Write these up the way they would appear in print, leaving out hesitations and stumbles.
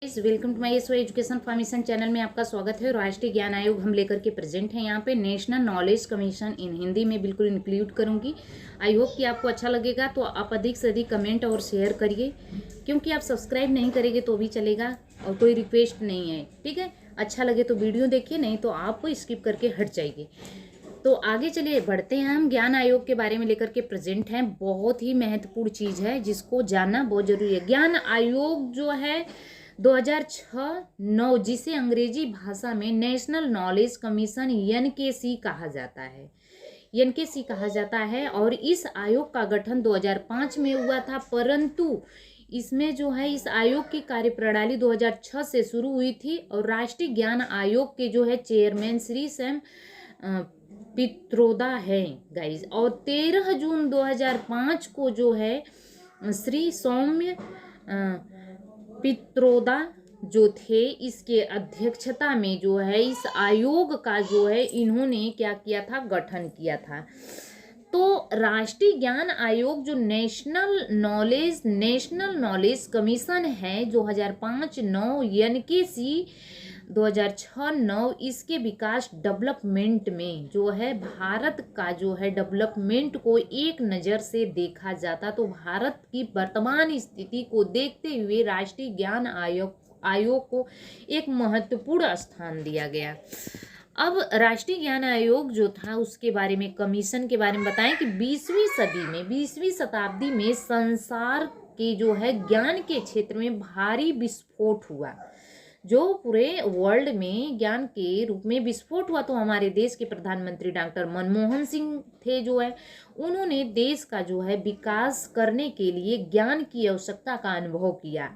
Welcome to my education formation channel में आपका स्वागत है। राष्ट्रीय ज्ञान आयोग हम लेकर के प्रेजेंट हैं यहाँ पे। नेशनल नॉलेज कमीशन इन हिंदी में बिल्कुल इंक्लूड करूँगी। आई होप कि आपको अच्छा लगेगा, तो आप अधिक से अधिक कमेंट और शेयर करिए, क्योंकि आप सब्सक्राइब नहीं करेंगे तो भी चलेगा और कोई रिक्वेस्ट नहीं है, ठीक है। अच्छा लगे तो वीडियो देखिए, नहीं तो आप स्किप करके हट जाइए। तो आगे चलिए बढ़ते हैं। हम ज्ञान आयोग के बारे में लेकर के प्रेजेंट हैं। बहुत ही महत्वपूर्ण चीज़ है जिसको जानना बहुत जरूरी है। ज्ञान आयोग जो है 2006-9, जिसे अंग्रेजी भाषा में नेशनल नॉलेज कमीशन एनकेसी कहा जाता है, एनकेसी कहा जाता है। और इस आयोग का गठन 2005 में हुआ था, परंतु इसमें जो है इस आयोग की कार्यप्रणाली 2006 से शुरू हुई थी। और राष्ट्रीय ज्ञान आयोग के जो है चेयरमैन श्री सैम पित्रोदा है गाइज। और 13 जून 2005 को जो है श्री सौम्य पित्रोदा जो थे, इसके अध्यक्षता में जो है इस आयोग का जो है इन्होंने क्या किया था, गठन किया था। तो राष्ट्रीय ज्ञान आयोग जो नेशनल नॉलेज कमीशन है 2005-9 एनकेसी 2006-9, इसके विकास डेवलपमेंट में जो है भारत का जो है डेवलपमेंट को एक नज़र से देखा जाता, तो भारत की वर्तमान स्थिति को देखते हुए राष्ट्रीय ज्ञान आयोग को एक महत्वपूर्ण स्थान दिया गया। अब राष्ट्रीय ज्ञान आयोग जो था उसके बारे में, कमीशन के बारे में बताएं कि 20वीं शताब्दी में संसार के जो है ज्ञान के क्षेत्र में भारी विस्फोट हुआ। जो पूरे वर्ल्ड में ज्ञान के रूप में विस्फोट हुआ, तो हमारे देश के प्रधानमंत्री डॉक्टर मनमोहन सिंह थे जो है, उन्होंने देश का जो है विकास करने के लिए ज्ञान की आवश्यकता का अनुभव किया।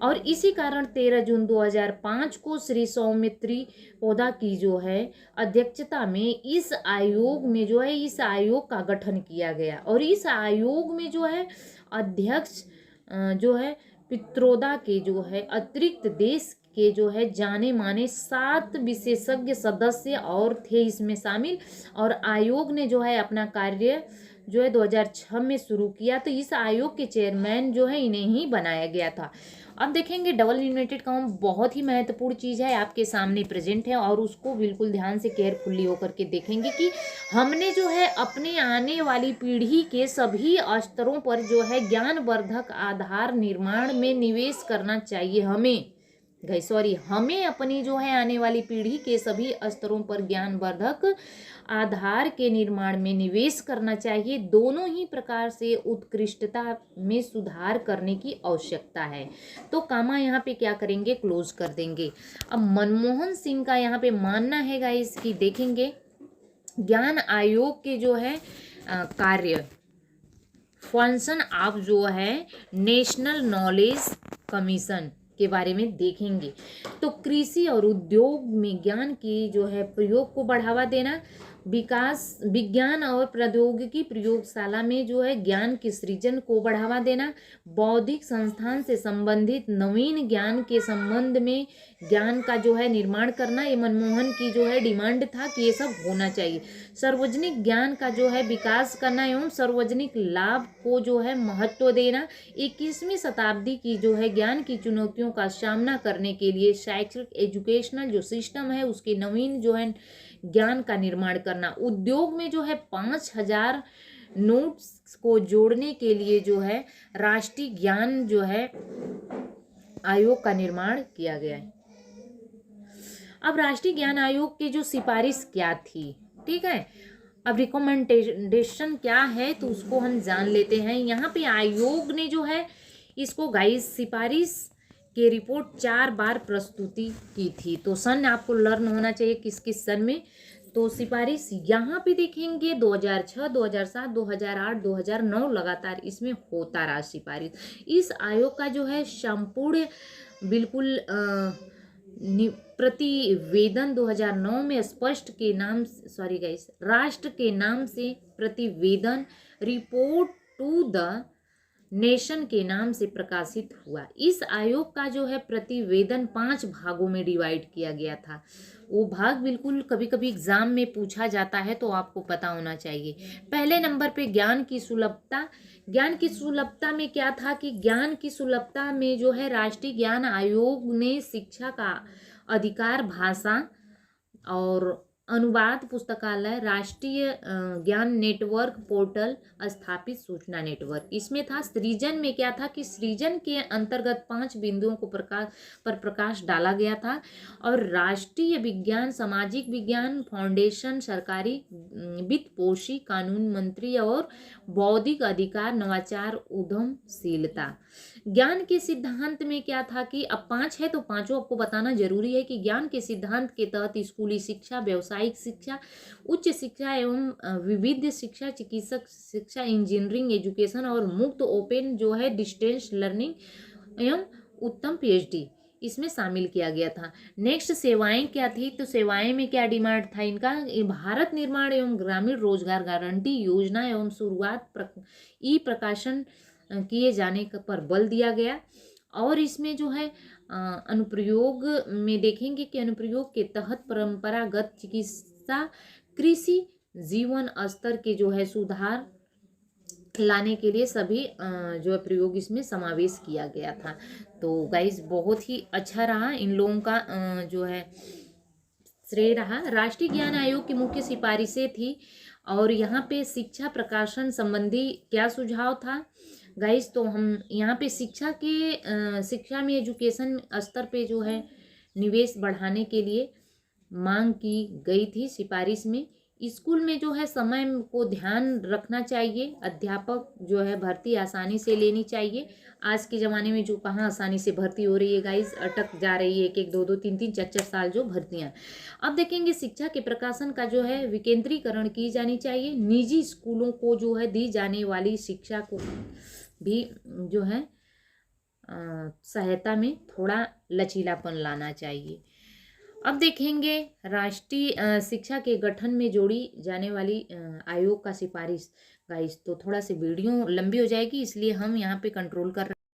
और इसी कारण 13 जून 2005 को श्री सौमित्री पौधा की जो है अध्यक्षता में इस आयोग में जो है इस आयोग का गठन किया गया। और इस आयोग में जो है अध्यक्ष जो है पित्रोदा के जो है अतिरिक्त देश के जो है जाने माने 7 विशेषज्ञ सदस्य और थे इसमें शामिल। और आयोग ने जो है अपना कार्य जो है 2006 में शुरू किया। तो इस आयोग के चेयरमैन जो है इन्हें ही बनाया गया था। अब देखेंगे डबल यूनाइटेड काउंट बहुत ही महत्वपूर्ण चीज़ है, आपके सामने प्रेजेंट है, और उसको बिल्कुल ध्यान से केयरफुली होकर के देखेंगे कि हमने जो है अपने आने वाली पीढ़ी के सभी स्तरों पर जो है ज्ञानवर्धक आधार निर्माण में निवेश करना चाहिए। हमें अपनी जो है आने वाली पीढ़ी के सभी स्तरों पर ज्ञानवर्धक आधार के निर्माण में निवेश करना चाहिए। दोनों ही प्रकार से उत्कृष्टता में सुधार करने की आवश्यकता है। तो कामा यहाँ पे क्या करेंगे, क्लोज कर देंगे। अब मनमोहन सिंह का यहाँ पे मानना है गाइस कि देखेंगे ज्ञान आयोग के जो है कार्य, फंक्शन आप जो है नेशनल नॉलेज कमीशन के बारे में देखेंगे। तो कृषि और उद्योग में ज्ञान की जो है प्रयोग को बढ़ावा देना, विकास विज्ञान और प्रौद्योगिकी प्रयोगशाला में जो है ज्ञान के सृजन को बढ़ावा देना, बौद्धिक संस्थान से संबंधित नवीन ज्ञान के संबंध में ज्ञान का जो है निर्माण करना। ये मनमोहन की जो है डिमांड था कि ये सब होना चाहिए। सार्वजनिक ज्ञान का जो है विकास करना एवं सार्वजनिक लाभ को जो है महत्व देना। 21वीं शताब्दी की जो है ज्ञान की चुनौतियों का सामना करने के लिए शैक्षिक एजुकेशनल जो सिस्टम है उसके नवीन जो है ज्ञान का निर्माण करना। उद्योग में जो है 5000 नोट्स को जोड़ने के लिए जो है राष्ट्रीय ज्ञान जो है आयोग का निर्माण किया गया है। अब राष्ट्रीय ज्ञान आयोग की जो सिफारिश क्या थी, ठीक है, अब रिकमेंडेशन क्या है तो उसको हम जान लेते हैं। यहाँ पे आयोग ने जो है इसको गाइस सिफारिश के रिपोर्ट 4 बार प्रस्तुति की थी। तो सन आपको लर्न होना चाहिए किस किस सन में। तो सिफारिश यहाँ पे देखेंगे 2006, 2007, 2008, 2009 लगातार इसमें होता रहा सिफारिश। इस आयोग का जो है संपूर्ण बिल्कुल प्रतिवेदन 2009 में स्पष्ट के नाम राष्ट्र के नाम से प्रतिवेदन रिपोर्ट टू द नेशन के नाम से प्रकाशित हुआ। इस आयोग का जो है प्रतिवेदन 5 भागों में डिवाइड किया गया था। वो भाग बिल्कुल कभी कभी एग्जाम में पूछा जाता है तो आपको पता होना चाहिए। पहले नंबर पे ज्ञान की सुलभता। ज्ञान की सुलभता में क्या था कि ज्ञान की सुलभता में जो है राष्ट्रीय ज्ञान आयोग ने शिक्षा का अधिकार, भाषा और अनुवाद पुस्तकालय, राष्ट्रीय ज्ञान नेटवर्क पोर्टल स्थापित, सूचना नेटवर्क। इसमें था सृजन में क्या था कि सृजन के अंतर्गत 5 बिंदुओं को प्रकाश डाला गया था। और राष्ट्रीय विज्ञान, सामाजिक विज्ञान फाउंडेशन, सरकारी वित्त पोषी, कानून मंत्री और बौद्धिक अधिकार, नवाचार, उद्यमशीलता। ज्ञान के सिद्धांत में क्या था कि अब 5 है तो पांचों आपको बताना जरूरी है कि ज्ञान के सिद्धांत के तहत स्कूली शिक्षा, व्यावसायिक शिक्षा, उच्च शिक्षा एवं विविध शिक्षा, चिकित्सक शिक्षा, इंजीनियरिंग एजुकेशन और मुक्त ओपन जो है डिस्टेंस लर्निंग एवं उत्तम पीएचडी इसमें शामिल किया गया था। नेक्स्ट सेवाएं क्या थी, तो सेवाएं में क्या डिमांड था इनका, भारत निर्माण एवं ग्रामीण रोजगार गारंटी योजना एवं शुरुआत ई प्रकाशन किए जाने पर बल दिया गया। और इसमें जो है अनुप्रयोग में देखेंगे कि अनुप्रयोग के तहत परंपरागत चिकित्सा, कृषि, जीवन स्तर के जो है सुधार लाने के लिए सभी जो है प्रयोग इसमें समावेश किया गया था। तो गाइज बहुत ही अच्छा रहा, इन लोगों का जो है श्रेय रहा। राष्ट्रीय ज्ञान आयोग की मुख्य सिफारिशें थी और यहाँ पे शिक्षा प्रकाशन संबंधी क्या सुझाव था गाइस, तो हम यहाँ पे शिक्षा में एजुकेशन स्तर पे जो है निवेश बढ़ाने के लिए मांग की गई थी सिफारिश में। स्कूल में जो है समय को ध्यान रखना चाहिए, अध्यापक जो है भर्ती आसानी से लेनी चाहिए। आज के ज़माने में जो कहाँ आसानी से भर्ती हो रही है गाइस, अटक जा रही है 1-1, 2-2, 3-3, 4-4 साल जो भर्तियाँ। अब देखेंगे शिक्षा के प्रकाशन का जो है विकेंद्रीकरण की जानी चाहिए। निजी स्कूलों को जो है दी जाने वाली शिक्षा को भी जो है सहायता में थोड़ा लचीलापन लाना चाहिए। अब देखेंगे राष्ट्रीय शिक्षा के गठन में जोड़ी जाने वाली आयोग का सिफारिश गाइस, तो थोड़ा सी वीडियो लंबी हो जाएगी इसलिए हम यहाँ पे कंट्रोल कर